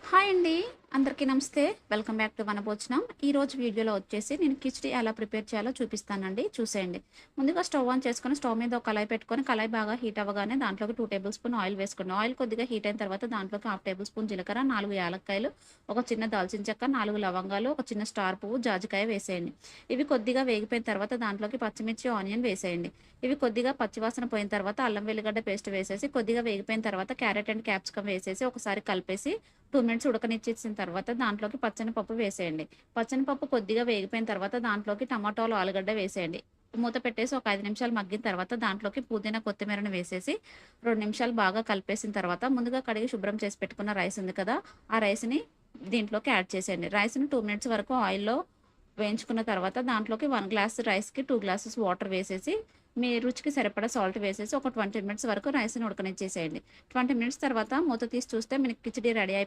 Hi అండి. అందరికీ నమస్తే. వెల్కమ్ బ్యాక్ టు మన భోజనం. ఈరోజు వీడియోలో వచ్చేసి నేను కిచిడి ఎలా ప్రిపేర్ చేయాలో చూపిస్తానండి. చూసేయండి. ముందుగా స్టవ్ ఆన్ చేసుకొని స్టవ్ మీద ఒక కళాయి పెట్టుకొని కళాయి బాగా హీట్ అవ్వగానే దాంట్లోకి 2 టేబుల్ స్పూన్ ఆయిల్ వేసుకోండి. ఆయిల్ కొద్దిగా హీట్ అయిన తర్వాత దాంట్లోకి హాఫ్ టేబుల్ స్పూన్ జీలకర్ర, 4 యాలక్కాయలు, ఒక చిన్న దాల్చిన చెక్క, 4 లవంగాలు, ఒక చిన్న స్టార్ పువ్వు, జాజికాయ వేసేయండి. ఇవి కొద్దిగా వేగిపోయిన తర్వాత దాంట్లోకి పచ్చిమిర్చి, ఆనియన్ వేసేయండి. ఇవి కొద్దిగా పచ్చివాసన పోయిన తర్వాత అల్లం వెల్లిగడ్డ పేస్ట్ వేసేసి కొద్దిగా వేగిపోయిన తర్వాత క్యారెట్ అండ్ క్యాప్సికమ్ వేసేసి ఒకసారి కలిపేసి 2 మినిట్స్ ఉడకనిచ్చేసిన తర్వాత దాంట్లోకి పచ్చని పప్పు వేసేయండి. పచ్చని పప్పు కొద్దిగా వేగిపోయిన తర్వాత దాంట్లోకి టమాటాలు, ఆలుగడ్డ వేసేయండి. మూత పెట్టేసి ఒక 5 నిమిషాలు మగ్గిన తర్వాత దాంట్లోకి పుదీనా, కొత్తిమీరను వేసేసి 2 నిమిషాలు బాగా కలిపేసిన తర్వాత ముందుగా కడిగి శుభ్రం చేసి పెట్టుకున్న రైస్ ఉంది కదా! ఆ రైస్‌ని దీంట్లోకి యాడ్ చేసేయండి. రైస్‌ని 2 మినిట్స్ వరకు ఆయిల్‌లో వేయించుకున్న తర్వాత దాంట్లోకి 1 గ్లాస్ రైస్‌కి 2 గ్లాసెస్ వాటర్ వేసేసి మీ రుచికి సరిపడా సాల్ట్ వేసేసి ఒక 20 మినిట్స్ వరకు రైస్‌ని ఉడకనిచ్చేసేయండి. 20 మినిట్స్ తర్వాత మూత తీసి చూస్తే మనకి కిచిడి రెడీ